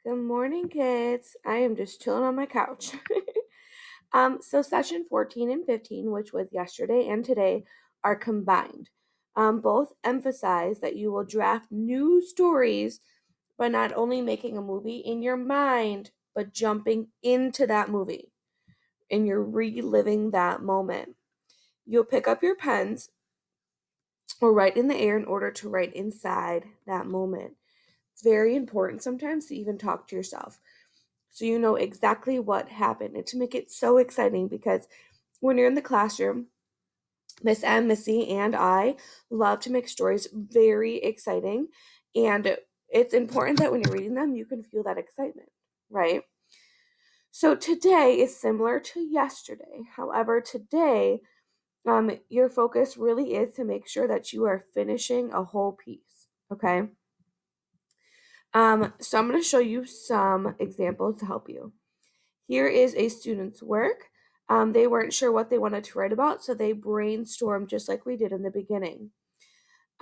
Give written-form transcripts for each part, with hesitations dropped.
Good morning, kids. I am just chilling on my couch. So session 14 and 15, which was yesterday and today, are combined. Both emphasize that you will draft new stories by not only making a movie in your mind, but jumping into that movie and you're reliving that moment. You'll pick up your pens or write in the air in order to write inside that moment. It's very important sometimes to even talk to yourself so you know exactly what happened and to make it so exciting because when you're in the classroom, Miss M, Missy, and I love to make stories very exciting. And it's important that when you're reading them, you can feel that excitement, right? So today is similar to yesterday. However, today, your focus really is to make sure that you are finishing a whole piece, okay? So I'm going to show you some examples to help you. Here is a student's work. They weren't sure what they wanted to write about, so they brainstormed just like we did in the beginning.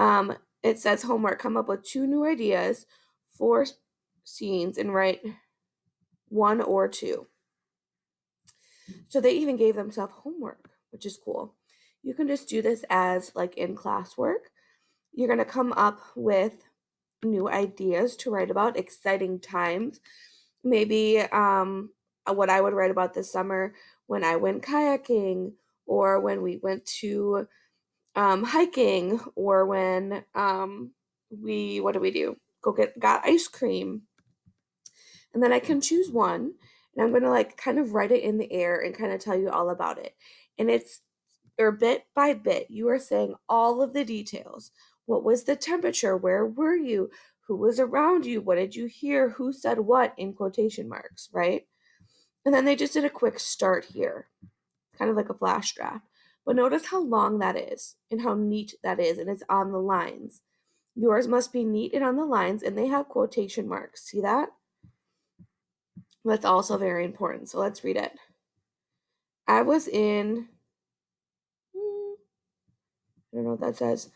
It says homework, come up with 2 new ideas, 4 scenes, and write 1 or 2. So they even gave themselves homework, which is cool. You can just do this as like in classwork. You're going to come up with new ideas to write about, exciting times. Maybe what I would write about this summer when I went kayaking, or when we went to hiking, or when what do we do? Got ice cream, and then I can choose one, and I'm gonna like kind of write it in the air and kind of tell you all about it, and it's or bit by bit, you are saying all of the details. What was the temperature? Where were you? Who was around you? What did you hear? Who said what in quotation marks, right? And then they just did a quick start here, kind of like a flash draft. But notice how long that is and how neat that is, and it's on the lines. Yours must be neat and on the lines, and they have quotation marks. See that? That's also very important. So let's read it. I was in, I don't know what that says.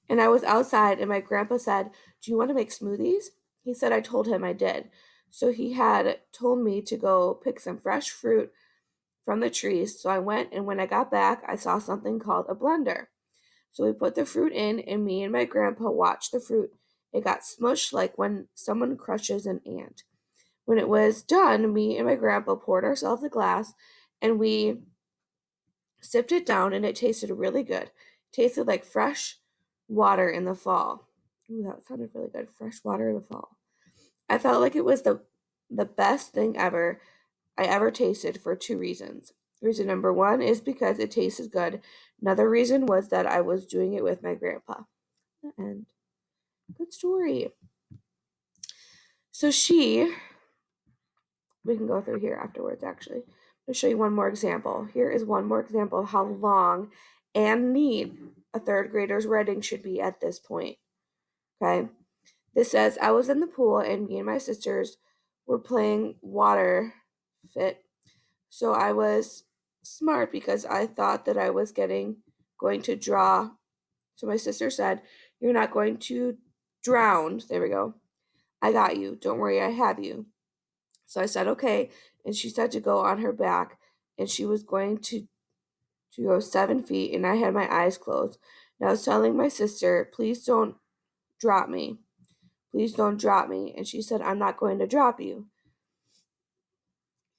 And I was outside, and my grandpa said, "Do you want to make smoothies?" He said I told him I did. So he had told me to go pick some fresh fruit from the trees. So I went, and when I got back, I saw something called a blender. So we put the fruit in, and me and my grandpa watched the fruit. It got smushed like when someone crushes an ant. When it was done, me and my grandpa poured ourselves a glass, and we sipped it down, and it tasted really good. It tasted like fresh water in the fall. Ooh, that sounded really good. Fresh water in the fall. I felt like it was the best thing I ever tasted for 2 reasons. Reason number one is because it tasted good. Another reason was that I was doing it with my grandpa. The end. Good story. So we can go through here afterwards actually. I'll show you one more example. Here is one more example of how long and neat a third grader's writing should be at this point. Okay. This says, I was in the pool and me and my sisters were playing water fit. So I was smart because I thought that I was going to draw. So my sister said, "You're not going to drown." There we go. "I got you. Don't worry, I have you." So I said, "Okay." And she said to go on her back, and she was going to go 7 feet, and I had my eyes closed. And I was telling my sister, "Please don't drop me. Please don't drop me." And she said, "I'm not going to drop you."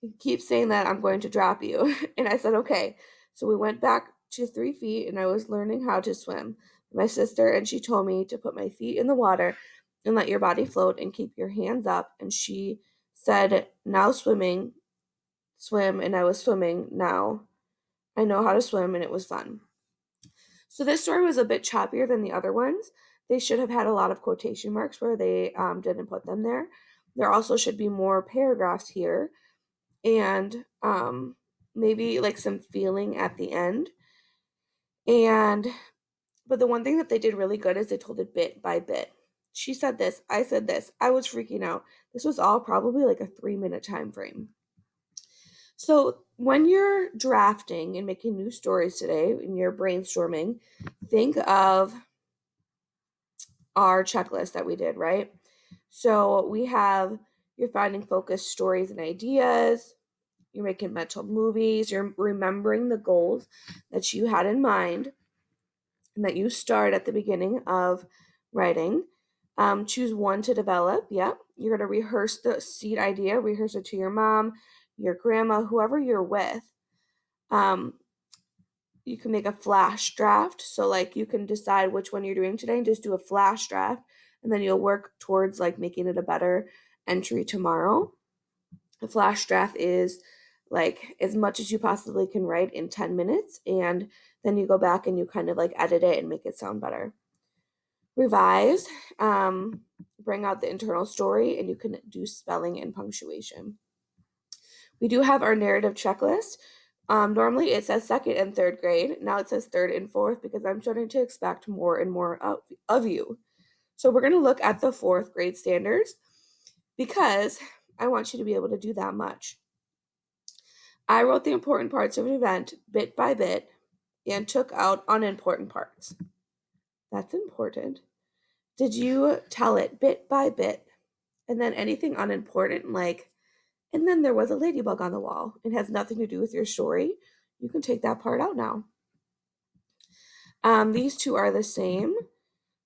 He keeps saying that I'm going to drop you. And I said, "Okay." So we went back to 3 feet, and I was learning how to swim. My sister, and she told me to put my feet in the water and let your body float and keep your hands up. And she said, "Now swim." And I was swimming. Now I know how to swim, and it was fun. So this story was a bit choppier than the other ones. They should have had a lot of quotation marks where they didn't put them there. There also should be more paragraphs here, and maybe like some feeling at the end. And but the one thing that they did really good is they told it bit by bit. She said this, I said this, I was freaking out. This was all probably like a 3-minute time frame. So when you're drafting and making new stories today, and you're brainstorming, think of our checklist that we did, right? So we have You're finding focused stories and ideas. You're making mental movies. You're remembering the goals that you had in mind and that you start at the beginning of writing. Choose one to develop. Yep. You're going to rehearse the seed idea, rehearse it to your mom, your grandma, whoever you're with. You can make a flash draft. So, like, you can decide which one you're doing today and just do a flash draft. And then you'll work towards, like, making it a better entry tomorrow. A flash draft is like as much as you possibly can write in 10 minutes. And then you go back and you kind of like edit it and make it sound better. Revise, bring out the internal story, and you can do spelling and punctuation. We do have our narrative checklist. Normally it says second and third grade. Now it says third and fourth because I'm starting to expect more and more of you. So we're going to look at the fourth grade standards because I want you to be able to do that much. I wrote the important parts of an event bit by bit and took out unimportant parts. That's important. Did you tell it bit by bit? And then anything unimportant, like, and then there was a ladybug on the wall. It has nothing to do with your story. You can take that part out now. These two are the same.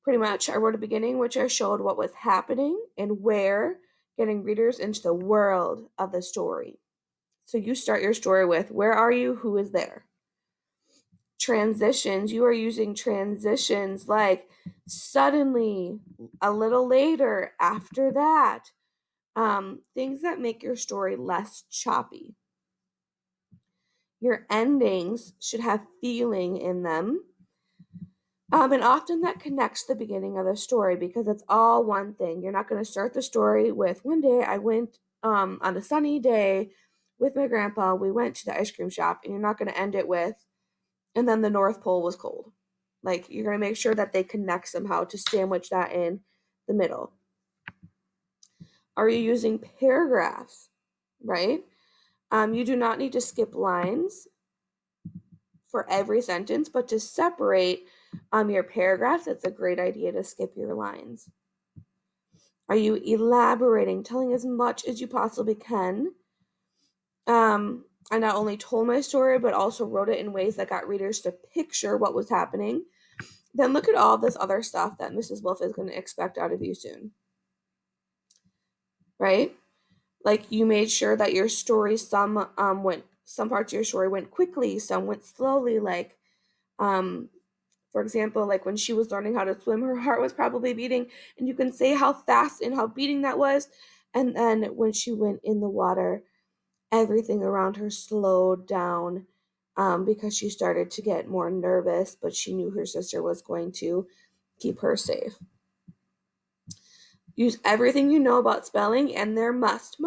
Pretty much, I wrote a beginning, which I showed what was happening and where, getting readers into the world of the story. So you start your story with, where are you? Who is there? Transitions, you are using transitions like suddenly, a little later, after that. Things that make your story less choppy. Your endings should have feeling in them. And often that connects the beginning of the story because it's all one thing. You're not going to start the story with one day I went on a sunny day with my grandpa, we went to the ice cream shop, and you're not going to end it with, and then the North Pole was cold. Like, you're going to make sure that they connect somehow to sandwich that in the middle. Are you using paragraphs, right? You do not need to skip lines for every sentence, but to separate your paragraphs, it's a great idea to skip your lines. Are you elaborating, telling as much as you possibly can? I not only told my story, but also wrote it in ways that got readers to picture what was happening. Then look at all this other stuff that Mrs. Wolf is going to expect out of you soon. Right? Like, you made sure that your story, some parts of your story went quickly, some went slowly. Like, for example, like when she was learning how to swim, her heart was probably beating, and you can say how fast and how beating that was. And then when she went in the water, everything around her slowed down because she started to get more nervous, but she knew her sister was going to keep her safe. Use everything you know about spelling, and there must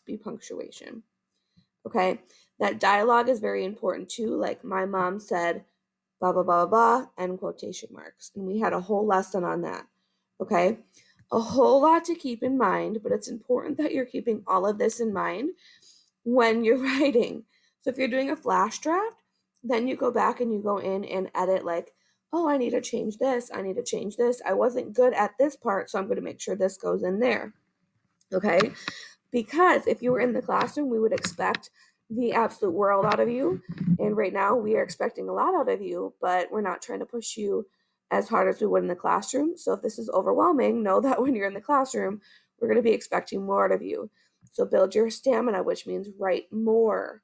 be punctuation. Okay? That dialogue is very important too. Like, my mom said, blah, blah, blah, blah, and quotation marks. And we had a whole lesson on that. Okay? A whole lot to keep in mind, but it's important that you're keeping all of this in mind when you're writing. So if you're doing a flash draft, then you go back and you go in and edit, like, oh, I need to change this. I need to change this. I wasn't good at this part, so I'm going to make sure this goes in there. Okay? Because if you were in the classroom, we would expect the absolute world out of you. And right now, we are expecting a lot out of you, but we're not trying to push you as hard as we would in the classroom. So if this is overwhelming, know that when you're in the classroom, we're going to be expecting more out of you. So build your stamina, which means write more,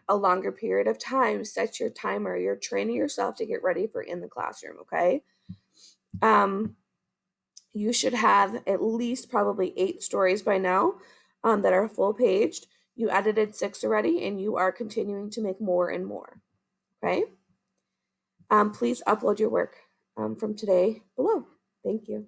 a longer period of time. Set your timer. You're training yourself to get ready for in the classroom, okay? You should have at least probably 8 stories by now that are full paged. You edited 6 already, and you are continuing to make more and more, okay? Please upload your work from today below. Thank you.